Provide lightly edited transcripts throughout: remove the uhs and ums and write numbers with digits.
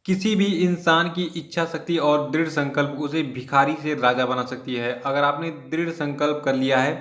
किसी भी इंसान की इच्छा शक्ति और दृढ़ संकल्प उसे भिखारी से राजा बना सकती है। अगर आपने दृढ़ संकल्प कर लिया है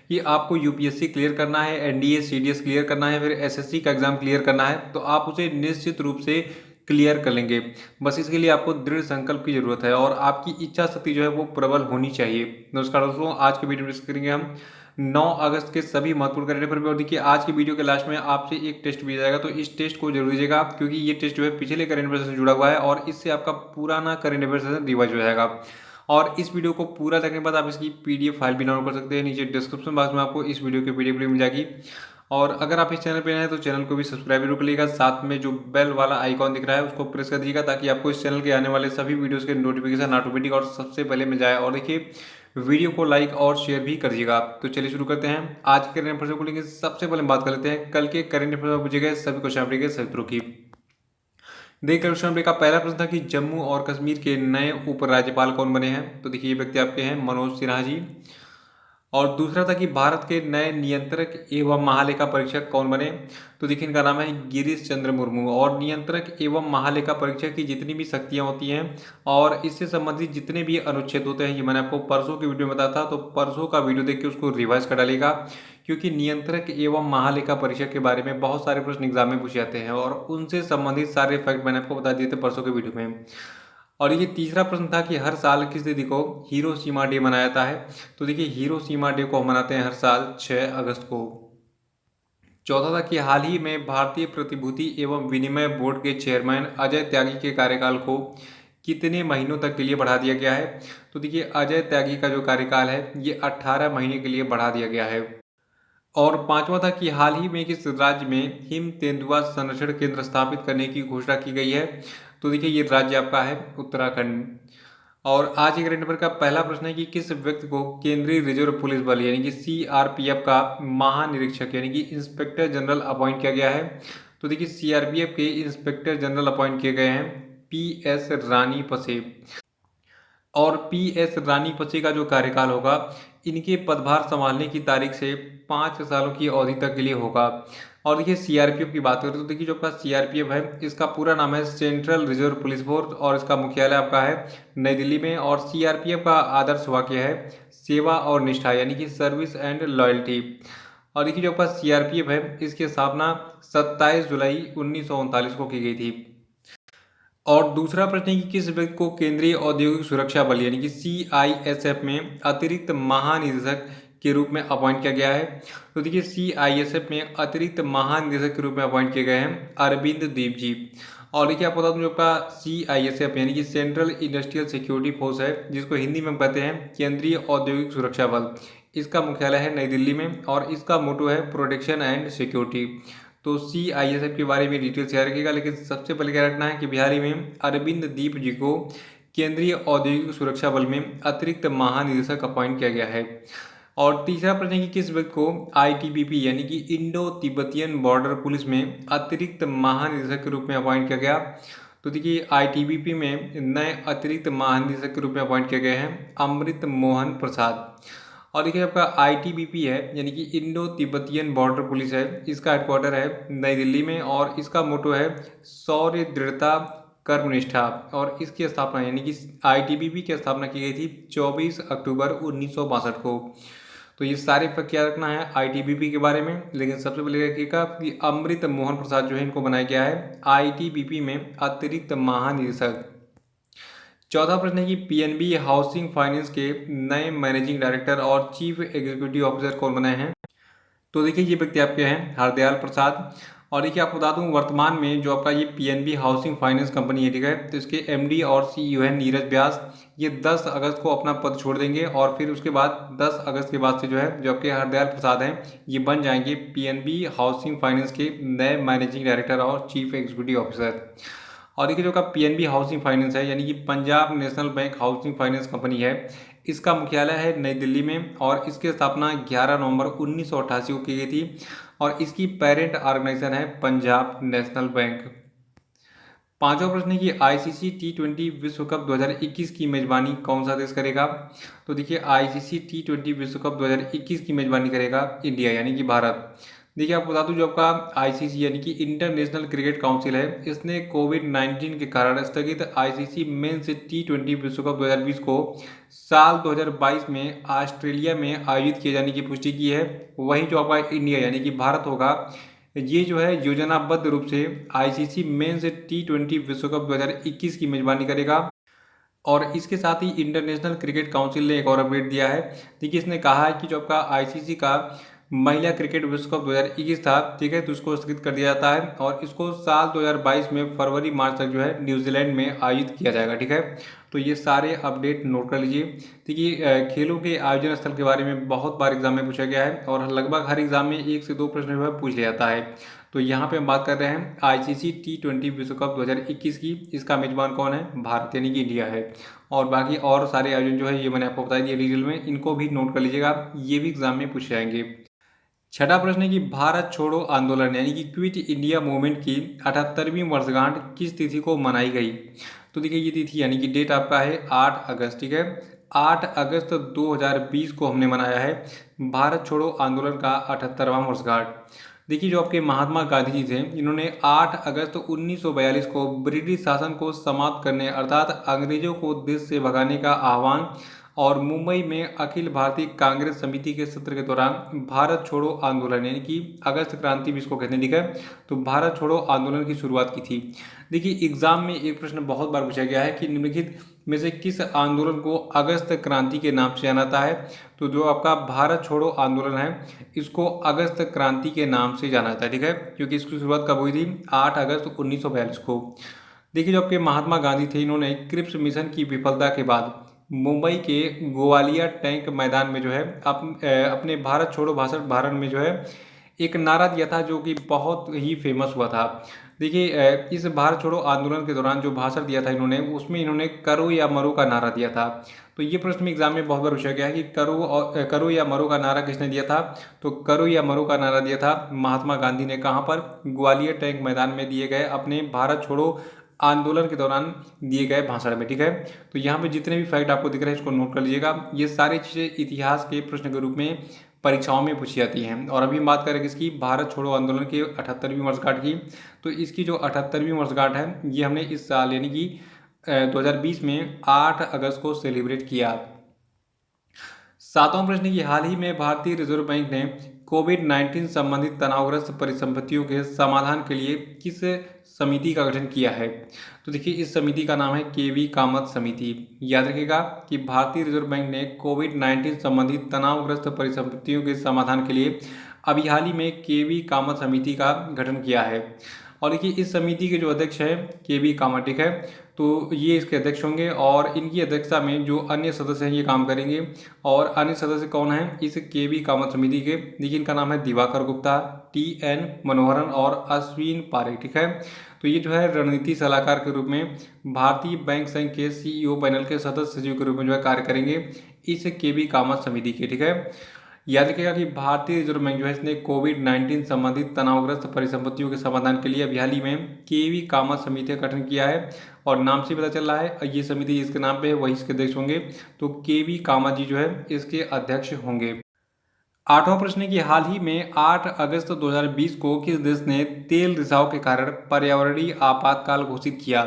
कि आपको यूपीएससी क्लियर करना है, एनडीए सीडीएस क्लियर करना है, फिर एसएससी का एग्जाम क्लियर करना है, तो आप उसे निश्चित रूप से क्लियर कर लेंगे। बस इसके लिए आपको दृढ़ संकल्प की जरूरत है और आपकी इच्छा शक्ति जो है वो प्रबल होनी चाहिए। नमस्कार दोस्तों, आज के वीडियो में डिस्कस करेंगे हम 9 अगस्त के सभी महत्वपूर्ण करंट अफेयर पर। और देखिए, आज की वीडियो के लास्ट में आपसे एक टेस्ट भी जाएगा, तो इस टेस्ट को जरूर दीजिएगा क्योंकि ये टेस्ट जो है पिछले करंट अफेयर से जुड़ा हुआ है और इससे आपका पुराना करंट अफेयर से रिवाइज हो जाएगा। और इस वीडियो को पूरा देखने के बाद आप इसकी पीडीएफ फाइल भी डाउनलोड कर सकते हैं। नीचे डिस्क्रिप्शन बॉक्स में आपको इस वीडियो की पीडीएफ मिल जाएगी। और अगर आप इस चैनल पर नए हैं तो चैनल को भी सब्सक्राइब जरूर करिएगा, साथ में जो बेल वाला आइकॉन दिख रहा है उसको प्रेस कर दीजिएगा ताकि आपको इस चैनल के आने वाले सभी वीडियोस के नोटिफिकेशन ऑटोमेटिक और सबसे पहले मिल जाए। और देखिए, वीडियो को लाइक और शेयर भी कर दीजिएगा। तो चलिए शुरू करते हैं आज के करंट अफेयर को लेकर। सबसे पहले बात कर लेते हैं कल के करंट अफेयर में पूछे गए सभी क्वेश्चन के सही उत्तरों की। देखिए, क्वेश्चन का पहला प्रश्न था कि जम्मू और कश्मीर के नए उपराज्यपाल कौन बने हैं। तो देखिए, ये व्यक्ति आपके हैं मनोज सिन्हा जी। और दूसरा था कि भारत के नए नियंत्रक एवं महालेखा परीक्षक कौन बने। तो देखिए, इनका नाम है गिरीश चंद्र मुर्मू। और नियंत्रक एवं महालेखा परीक्षक की जितनी भी शक्तियां होती हैं और इससे संबंधित जितने भी अनुच्छेद होते हैं, ये मैंने आपको परसों की वीडियो में बताया था, तो परसों का वीडियो देख के उसको रिवाइज कर डालेगा क्योंकि नियंत्रक एवं महालेखा परीक्षक के बारे में बहुत सारे प्रश्न एग्जाम में पूछे जाते हैं और उनसे संबंधित सारे फैक्ट मैंने आपको बता दिए थे परसों के वीडियो में। और ये तीसरा प्रश्न था कि हर साल किस तिथि को हिरोशिमा डे मनाया जाता है। तो देखिए, हिरोशिमा डे को हम मनाते हैं हर साल 6 अगस्त को। चौथा था कि हाल ही में भारतीय प्रतिभूति एवं विनिमय बोर्ड के चेयरमैन अजय त्यागी के कार्यकाल को कितने महीनों तक के लिए बढ़ा दिया गया है। तो देखिए, अजय त्यागी का जो कार्यकाल है ये 18 महीने के लिए बढ़ा दिया गया है। और पांचवा था कि हाल ही में किस राज्य में हिम तेंदुआ संरक्षण केंद्र स्थापित करने की घोषणा की गई है। तो देखिए, ये राज्य आपका है उत्तराखंड। और आज के करंट अफेयर का पहला प्रश्न है कि किस व्यक्ति को केंद्रीय रिजर्व पुलिस बल यानी कि सीआरपीएफ का महानिरीक्षक यानी कि इंस्पेक्टर जनरल अपॉइंट किया गया है। तो देखिए, सीआरपीएफ के इंस्पेक्टर जनरल अपॉइंट किए गए हैं पी एस रानी पसे। और पी एस रानी पचे का जो कार्यकाल होगा इनके पदभार संभालने की तारीख से 5 सालों की अवधि तक के लिए होगा। और देखिए, सीआरपीएफ की बात करें तो देखिए, जो आपका सीआरपीएफ है इसका पूरा नाम है सेंट्रल रिजर्व पुलिस फोर्स और इसका मुख्यालय आपका है नई दिल्ली में। और सीआरपीएफ का आदर्श वाक्य है सेवा और निष्ठा यानी कि सर्विस एंड लॉयल्टी। और देखिए, जो आपका सीआरपीएफ है इसकी स्थापना 27 जुलाई 1939 को की गई थी। और दूसरा प्रश्न है कि किस व्यक्ति को केंद्रीय औद्योगिक सुरक्षा बल यानी कि सीआईएसएफ में अतिरिक्त महानिदेशक के रूप में अपॉइंट किया गया है। तो देखिए, सीआईएसएफ में अतिरिक्त महानिदेशक के रूप में अपॉइंट किए गए हैं अरविंद दीप जी। और देखिए, आपको बता दूं जो आपका सीआईएसएफ यानी कि सेंट्रल इंडस्ट्रियल सिक्योरिटी फोर्स है, जिसको हिंदी में कहते हैं केंद्रीय औद्योगिक सुरक्षा बल, इसका मुख्यालय है नई दिल्ली में और इसका मोटो है प्रोटेक्शन एंड सिक्योरिटी। तो सीआईएसएफ के बारे में डिटेल शेयर रखिएगा, लेकिन सबसे पहले क्या रखना है कि बिहार में अरविंद दीप जी को केंद्रीय औद्योगिक सुरक्षा बल में अतिरिक्त महानिदेशक अपॉइंट किया गया है। और तीसरा प्रश्न है कि किस व्यक्ति को आईटीबीपी यानी कि इंडो तिब्बतियन बॉर्डर पुलिस में अतिरिक्त महानिदेशक के रूप में अपॉइंट किया गया। तो देखिए, आईटीबीपी में नए अतिरिक्त महानिदेशक के रूप में अपॉइंट किए गए हैं अमृत मोहन प्रसाद। और देखिए, आपका आईटीबीपी है यानी कि इंडो तिब्बतियन बॉर्डर पुलिस है, इसका हेडक्वार्टर है नई दिल्ली में और इसका मोटो है शौर्य दृढ़ता कर्मनिष्ठा। और इसकी स्थापना यानी कि आईटीबीपी की स्थापना की गई थी 24 अक्टूबर 1962 को। तो ये सारे पर क्या रखना है आईटीबीपी के बारे में, लेकिन सबसे पहले रखिएगा कि अमृत मोहन प्रसाद जो है इनको बनाया गया है आईटीबीपी में अतिरिक्त महानिदेशक। चौथा प्रश्न है कि पीएनबी हाउसिंग फाइनेंस के नए मैनेजिंग डायरेक्टर और चीफ एग्जीक्यूटिव ऑफिसर कौन बने हैं। तो देखिए, ये व्यक्ति आपके हैं हरदयाल प्रसाद। और देखिए, आपको बता दूं वर्तमान में जो आपका ये पीएनबी हाउसिंग फाइनेंस कंपनी है, ठीक है, तो इसके एमडी और सीईओ है नीरज व्यास। ये 10 अगस्त को अपना पद छोड़ देंगे और फिर उसके बाद 10 अगस्त के बाद से जो है जो आपके हरदयाल प्रसाद हैं ये बन जाएंगे पीएनबी हाउसिंग फाइनेंस के नए मैनेजिंग डायरेक्टर और चीफ एग्जीक्यूटिव ऑफिसर। और देखिए, जो का पीएनबी हाउसिंग फाइनेंस है यानी कि Punjab national bank housing finance company है, इसका मुख्यालय है नई दिल्ली में और इसकी स्थापना 11 नवंबर 1988 को की गई थी और इसकी पेरेंट ऑर्गेनाइजेशन है पंजाब नेशनल बैंक। पांचवा प्रश्न है कि आईसीसी टी20 विश्व कप 2021 की मेजबानी कौन सा देश करेगा। तो देखिए, आईसीसी टी20 विश्व कप 2021 की मेजबानी करेगा इंडिया यानी कि भारत। देखिए आपको बता दूं, जो आपका आईसीसी यानी कि इंटरनेशनल क्रिकेट काउंसिल है, इसने कोविड-19 के कारण स्थगित आईसीसी मेंस टी20 विश्व कप 2020 को साल 2022 में ऑस्ट्रेलिया में आयोजित किए जाने की पुष्टि की है। वहीं जो आपका इंडिया यानी कि भारत होगा, ये जो है योजनाबद्ध रूप से आईसीसी मेंस टी20 विश्व कप 2021 की मेजबानी करेगा। और इसके साथ ही इंटरनेशनल क्रिकेट काउंसिल ने एक और अपडेट दिया है। देखिए इसने कहा है कि जो आपका आईसीसी का महिला क्रिकेट विश्व कप 2021 था, ठीक है, तो उसको स्थगित कर दिया जाता है और इसको साल 2022 में फरवरी मार्च तक जो है न्यूजीलैंड में आयोजित किया जाएगा, ठीक है। तो ये सारे अपडेट नोट कर लीजिए। देखिए खेलों के आयोजन स्थल के बारे में बहुत बार एग्जाम में पूछा गया है और लगभग हर एग्जाम में 1 से 2 प्रश्न जो है पूछ लिया जाता है। तो यहाँ पे हम बात कर रहे हैं आईसीसी टी20 विश्व कप 2021 की। इसका मेजबान कौन है? भारत यानी कि इंडिया है। और बाकी और सारे आयोजन जो है ये मैंने आपको बता दिया डिटेल में, इनको भी नोट कर लीजिएगा, ये भी एग्जाम में पूछे जाएंगे। छठा प्रश्न है कि भारत छोड़ो आंदोलन यानी कि क्विट इंडिया मूवमेंट की 78वीं वर्षगांठ किस तिथि को मनाई गई? तो देखिए ये तिथि यानी कि डेट आपका है 8 अगस्त, ठीक है। 8 अगस्त 2020 को हमने मनाया है भारत छोड़ो आंदोलन का 78वां वर्षगांठ। देखिए जो आपके महात्मा गांधी जी थे, इन्होंने 8 अगस्त 1942 को ब्रिटिश शासन को समाप्त करने अर्थात अंग्रेजों को देश से भगाने का आह्वान और मुंबई में अखिल भारतीय कांग्रेस समिति के सत्र के दौरान भारत छोड़ो आंदोलन यानी कि अगस्त क्रांति भी इसको कहते हैं, ठीक है, तो भारत छोड़ो आंदोलन की शुरुआत की थी। देखिए एग्जाम में एक प्रश्न बहुत बार पूछा गया है कि निम्नलिखित में से किस आंदोलन को अगस्त क्रांति के नाम से जाना जाता है? तो जो आपका भारत छोड़ो आंदोलन है, इसको अगस्त क्रांति के नाम से जाना जाता है, ठीक है, क्योंकि इसकी शुरुआत कब हुई थी? 8 अगस्त 1942 को। देखिए जो आपके महात्मा गांधी थे, इन्होंने क्रिप्स मिशन की विफलता के बाद मुंबई के गोवालिया टैंक मैदान में जो है अपने भारत छोड़ो भाषण में जो है एक नारा दिया था, जो कि बहुत ही फेमस हुआ था। देखिए इस भारत छोड़ो आंदोलन के दौरान जो भाषण दिया था इन्होंने, उसमें इन्होंने करो या मरो का नारा दिया था। तो ये प्रश्न एग्जाम में बहुत बार पूछा गया है कि करो या मरो का नारा किसने दिया था? तो करो या मरो का नारा दिया था महात्मा गांधी ने। कहाँ पर? ग्वालियर टैंक मैदान में दिए गए अपने भारत छोड़ो आंदोलन के दौरान दिए गए भाषण में, ठीक है। तो यहाँ पे जितने भी फैक्ट आपको दिख रहे हैं इसको नोट कर लीजिएगा। ये सारी चीज़ें इतिहास के प्रश्न के रूप में परीक्षाओं में पूछी जाती हैं। और अभी हम बात करें किसकी? भारत छोड़ो आंदोलन की 78वीं वर्षगांठ की। तो इसकी जो 78वीं वर्षगांठ है, ये हमने इस साल यानी कि 2020 में 8 अगस्त को सेलिब्रेट किया। सातवां प्रश्न की हाल ही में भारतीय रिजर्व बैंक ने कोविड-19 संबंधित तनावग्रस्त परिसंपत्तियों के समाधान के लिए किस समिति का गठन किया है? तो देखिए इस समिति का नाम है केवी कामत समिति। याद रखिएगा कि भारतीय रिजर्व बैंक ने कोविड-19 संबंधित तनावग्रस्त परिसंपत्तियों के समाधान के लिए अभी हाल ही में केवी कामत समिति का गठन किया है। और देखिए इस समिति के जो अध्यक्ष हैं केवी कामत, ठीक है, तो ये इसके अध्यक्ष होंगे और इनकी अध्यक्षता में जो अन्य सदस्य हैं ये काम करेंगे। और अन्य सदस्य कौन हैं इस केवी कामत समिति के? देखिए इनका नाम है दिवाकर गुप्ता, टी.एन. मनोहरन और अश्विन पारेख, ठीक है। तो ये जो है रणनीति सलाहकार के रूप में भारतीय बैंक संघ के सीईओ पैनल के सदस्य सचिव के रूप में जो है कार्य करेंगे इस केवी कामत समिति के, ठीक है। याद रखिएगा कि भारतीय रिजर्व बैंक जो है इसने कोविड-19 संबंधित तनावग्रस्त परिसंपत्तियों के समाधान के लिए अभी हाल ही में केवी कामत समिति का गठन किया है। और नाम से पता चल रहा है ये समिति जिसके नाम पे है वही इसके अध्यक्ष होंगे। तो केवी कामत जी जो है इसके अध्यक्ष होंगे। आठवां प्रश्न है कि हाल ही में 8 अगस्त 2020 को किस देश ने तेल रिसाव के कारण पर्यावरणीय आपातकाल घोषित किया?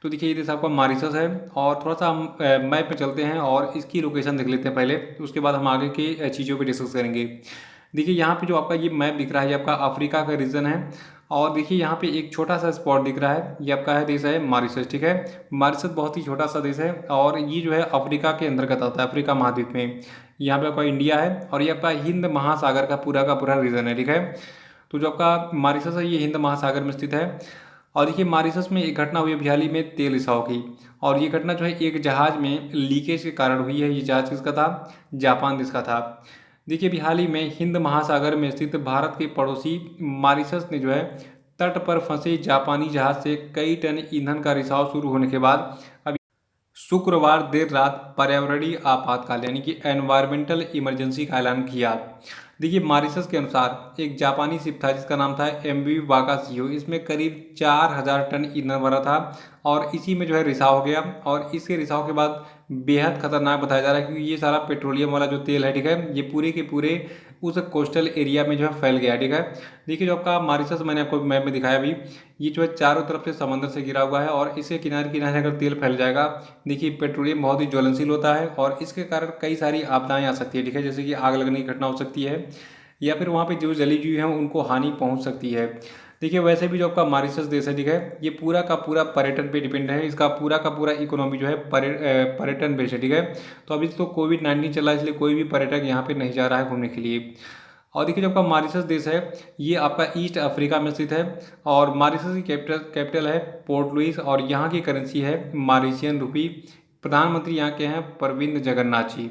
तो देखिए ये देश आपका मॉरिशस है। और थोड़ा सा हम मैप में चलते हैं और इसकी लोकेशन देख लेते हैं पहले, तो उसके बाद हम आगे की चीज़ों पे डिस्कस करेंगे। देखिए यहाँ पे जो आपका ये मैप दिख रहा है ये आपका अफ्रीका का रीजन है। और देखिए यहाँ पे एक छोटा सा स्पॉट दिख रहा है, ये आपका है देश है मॉरिशस, ठीक है। मॉरिशस बहुत ही छोटा सा देश है और ये जो है अफ्रीका के अंतर्गत आता है, अफ्रीका महाद्वीप में। यहाँ पे आपका इंडिया है और ये आपका हिंद महासागर का पूरा रीजन है, ठीक है। तो जो आपका मॉरिशस है ये हिंद महासागर में स्थित है। और देखिए मॉरिशस में एक घटना हुई अभी हाल ही में तेल रिसाव की। और ये घटना जो है एक जहाज में लीकेज के कारण हुई है। ये जहाज किसका था? जापान देश का था। देखिए अभी हाल ही में हिंद महासागर में स्थित भारत के पड़ोसी मॉरिशस ने जो है तट पर फंसे जापानी जहाज से कई टन ईंधन का रिसाव शुरू होने के बाद अभी शुक्रवार देर रात पर्यावरणीय आपातकाल यानी कि एनवायरमेंटल इमरजेंसी का ऐलान किया। देखिए मॉरिशस के अनुसार एक जापानी शिप था जिसका नाम था एमवी वाकाशियो। इसमें करीब 4000 टन ईंधन भरा था और इसी में जो है रिसाव हो गया। और इसके रिसाव के बाद बेहद खतरनाक बताया जा रहा है क्योंकि ये सारा पेट्रोलियम वाला जो तेल है, ठीक है, ये पूरे के पूरे उस कोस्टल एरिया में जो है फैल गया। ठीक है, देखिए जो आपका मॉरिशस मैंने आपको मैप में दिखाया अभी, ये जो है चारों तरफ से समंदर से घिरा हुआ है और इसके किनारे किनारे अगर तेल फैल जाएगा, देखिए पेट्रोलियम बहुत ही ज्वलनशील होता है और इसके कारण कई सारी आपदाएं आ सकती है। ठीक है, जैसे कि आग लगने की घटना हो सकती है या फिर वहाँ पे जो जली जीव हैं उनको हानि पहुँच सकती है। देखिए वैसे भी जो आपका मॉरिशस देश है, ठीक है, ये पूरा का पूरा पर्यटन पे डिपेंड है। इसका पूरा का पूरा इकोनॉमी जो है पर्यटन बेस्ड है। ठीक है, तो अभी तो कोविड-19 चला है, इसलिए कोई भी पर्यटक यहाँ पे नहीं जा रहा है घूमने के लिए। और देखिए जो आपका मॉरिशस देश है, ये आपका ईस्ट अफ्रीका में स्थित है और मॉरिशस की कैपिटल है पोर्ट लुइस और यहाँ की करेंसी है मॉरिशियन रुपी। प्रधानमंत्री यहाँ के हैं प्रविंद जगन्नाथ जी।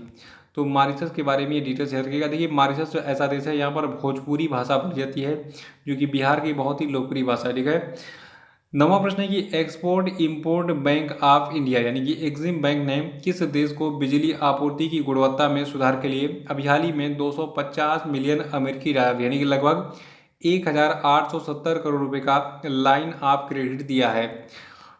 तो मॉरिशस के बारे में ये डिटेल शेयर करिएगा। देखिए मॉरिशस जो ऐसा देश है, यहाँ पर भोजपुरी भाषा बोली जाती है, जो कि बिहार की बहुत ही लोकप्रिय भाषा है। ठीक है, नवा प्रश्न है कि export import bank of India यानी कि एक्सिम बैंक ने किस देश को बिजली आपूर्ति की गुणवत्ता में सुधार के लिए अभी हाल ही में 250 मिलियन अमेरिकी डॉलर यानी कि लगभग 1870 करोड़ रुपए का लाइन ऑफ क्रेडिट दिया है।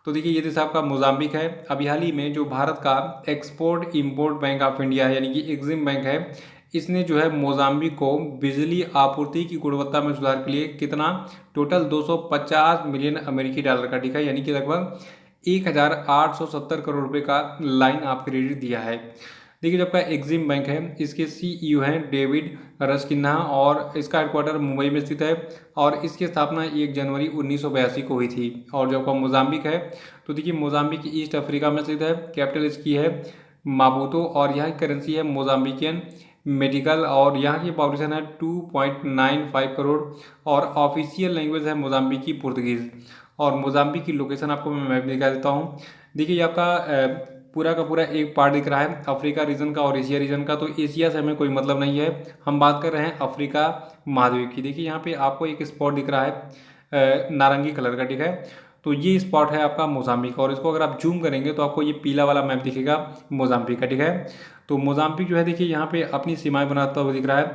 तो देखिए ये देश आपका मोजाम्बिक है। अभी हाल ही में जो भारत का export import bank of India है यानी कि एक्सिम बैंक है, इसने जो है मोजाम्बिक को बिजली आपूर्ति की गुणवत्ता में सुधार के लिए कितना, टोटल 250 मिलियन अमेरिकी डॉलर का, ठीक है, यानी कि लगभग 1870 करोड़ रुपए का लाइन ऑफ क्रेडिट दिया है। देखिए जब का एक्सिम बैंक है, इसके सीईओ हैं डेविड रस्किन्हा और इसका हेडक्वार्टर मुंबई में स्थित है और इसकी स्थापना 1 जनवरी 1982 को हुई थी। और जो आपका मोजाम्बिक है, तो देखिए मोजाम्बिक ईस्ट अफ्रीका में स्थित है, कैपिटल इसकी है मापुतो और यहाँ की करेंसी है मोजाम्बिकियन मेडिकल और यहाँ की पॉपुलेशन है 2.95 करोड़ और ऑफिशियल लैंग्वेज है मोजाम्बिकी पुर्तगीज़। और मोजाम्बिक की लोकेशन आपको मैं मैप दिखा देता हूँ। देखिए ये आपका पूरा का पूरा एक पार्ट दिख रहा है अफ्रीका रीजन का और एशिया रीजन का, तो एशिया से हमें कोई मतलब नहीं है, हम बात कर रहे हैं अफ्रीका महाद्वीप की। देखिए यहाँ पे आपको एक स्पॉट दिख रहा है नारंगी कलर का, ठीक है, तो ये स्पॉट है आपका मोजाम्बिक और इसको अगर आप जूम करेंगे तो आपको ये पीला वाला मैप दिखेगा मोजाम्बिक का। ठीक है, तो मोजाम्बिक जो है देखिए यहाँ पे अपनी सीमाएं बनाता हुआ दिख रहा है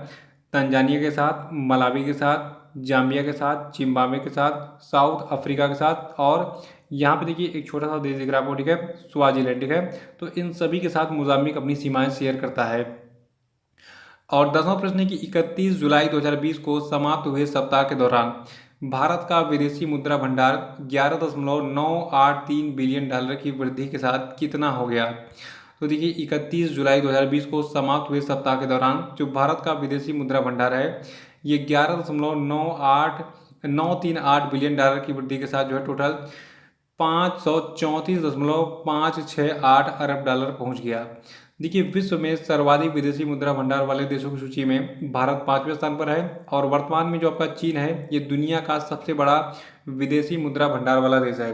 तंजानिया के साथ, मलावी के साथ, जाम्बिया के साथ, जिम्बाब्वे के साथ, साउथ अफ्रीका के साथ और यहाँ पे देखिए एक छोटा सा देश दिख रहा है आपको, ठीक है, स्वाजीलैंड। ठीक है, तो इन सभी के साथ मोजाम्बिक अपनी सीमाएं शेयर करता है। और 10वां प्रश्न है कि 31 जुलाई 2020 को समाप्त हुए सप्ताह के दौरान भारत का विदेशी मुद्रा भंडार 11.983 बिलियन डॉलर की वृद्धि के साथ कितना हो गया। तो देखिए 31 जुलाई 2020 को समाप्त हुए सप्ताह के दौरान जो भारत का विदेशी मुद्रा भंडार है, ये 11.938 बिलियन डॉलर की वृद्धि के साथ जो है टोटल 534.568 अरब डॉलर पहुंच गया। देखिए विश्व में सर्वाधिक विदेशी मुद्रा भंडार वाले देशों की सूची में भारत 5वें स्थान पर है और वर्तमान में जो आपका चीन है, ये दुनिया का सबसे बड़ा विदेशी मुद्रा भंडार वाला देश है।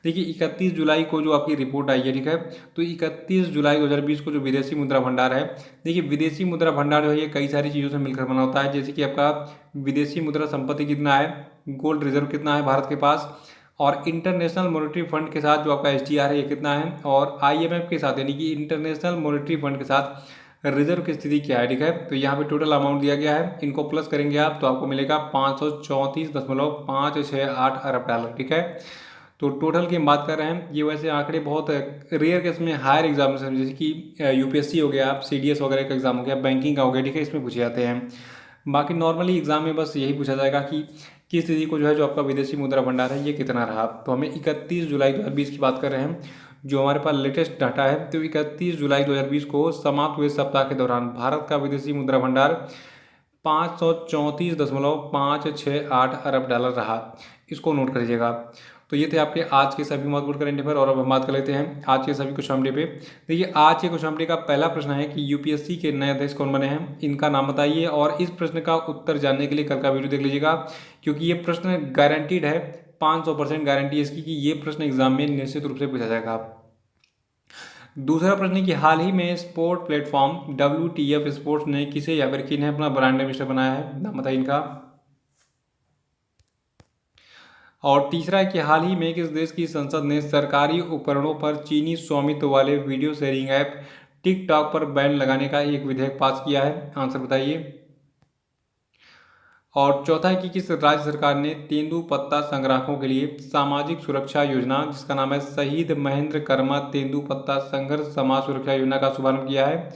देखिए 31 जुलाई को जो आपकी रिपोर्ट आई है, ठीक है, तो 31 जुलाई 2020 को जो विदेशी मुद्रा भंडार है, देखिए विदेशी मुद्रा भंडार जो है ये कई सारी चीज़ों से मिलकर बना होता है, जैसे कि आपका विदेशी मुद्रा संपत्ति कितना है, गोल्ड रिजर्व कितना है भारत के पास, और इंटरनेशनल मॉनेटरी फंड के साथ जो आपका एसडीआर है ये कितना है, और आईएमएफ के साथ यानी कि इंटरनेशनल मॉनेटरी फंड के साथ रिजर्व की स्थिति क्या है। ठीक है, तो यहाँ पे टोटल अमाउंट दिया गया है, इनको प्लस करेंगे आप तो आपको मिलेगा 534.568 अरब डॉलर। ठीक है, तो टोटल की हम बात कर रहे हैं, ये वैसे आंकड़े बहुत रेयर केस में हायर एग्जामिनेशन जैसे कि यूपीएससी हो गया, सीडीएस वगैरह का एग्जाम हो गया, बैंकिंग का हो गया, ठीक है, इसमें पूछे जाते हैं। बाकी नॉर्मली एग्जाम में बस यही पूछा जाएगा कि किस स्थिति को जो है जो आपका विदेशी मुद्रा भंडार है ये कितना रहा। तो हमें 31 जुलाई 2020 की बात कर रहे हैं, जो हमारे पास लेटेस्ट डाटा है, तो 31 जुलाई 2020 को समाप्त हुए सप्ताह के दौरान भारत का विदेशी मुद्रा भंडार 534.568 अरब डॉलर रहा। इसको नोट करिएगा। तो ये थे आपके आज के सभी महत्वपूर्ण करंट अफेयर और अब हम बात कर लेते हैं आज के सभी क्वेश्चन पे। देखिए आज के क्वेश्चन का पहला प्रश्न है कि यूपीएससी के नए अध्यक्ष कौन बने हैं, इनका नाम बताइए। और इस प्रश्न का उत्तर जानने के लिए कल का वीडियो देख लीजिएगा, क्योंकि ये प्रश्न गारंटीड है, 500% गारंटी है इसकी कि ये प्रश्न एग्जाम में निश्चित रूप से पूछा जाएगा। दूसरा प्रश्न है कि हाल ही में स्पोर्ट प्लेटफॉर्म WTF स्पोर्ट्स ने किसे या फिर किन्हें अपना ब्रांड एम्बेसडर बनाया है, नाम बताइए इनका। और तीसरा है कि हाल ही में किस देश की संसद ने सरकारी उपकरणों पर चीनी स्वामित्व वाले वीडियो शेयरिंग ऐप टिकटॉक पर बैन लगाने का एक विधेयक पास किया है, आंसर बताइए। और चौथा है कि किस राज्य सरकार ने तेंदुपत्ता संग्राहकों के लिए सामाजिक सुरक्षा योजना जिसका नाम है शहीद महेंद्र कर्मा तेंदुपत्ता संघर्ष समाज सुरक्षा योजना का शुभारंभ किया है,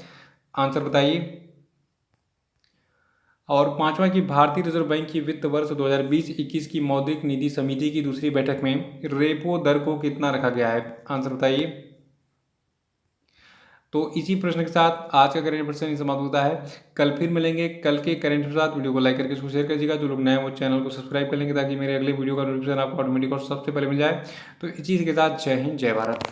आंसर बताइए। और पांचवा कि भारतीय रिजर्व बैंक की वित्त वर्ष 2020-21 की मौद्रिक नीति समिति की दूसरी बैठक में रेपो दर को कितना रखा गया है? आंसर बताइए। तो इसी प्रश्न के साथ आज का करेंट अफेयर्स समाप्त होता है। कल फिर मिलेंगे कल के करेंट के साथ। वीडियो को लाइक करके इसको शेयर कीजिएगा। जो लोग नए हैं वो चैनल को सब्सक्राइब कर लेंगे ताकि मेरे अगले वीडियो का नोटिफिकेशन आपको ऑटोमेटिक और सबसे पहले मिल जाए। तो इसी के साथ जय हिंद, जय भारत।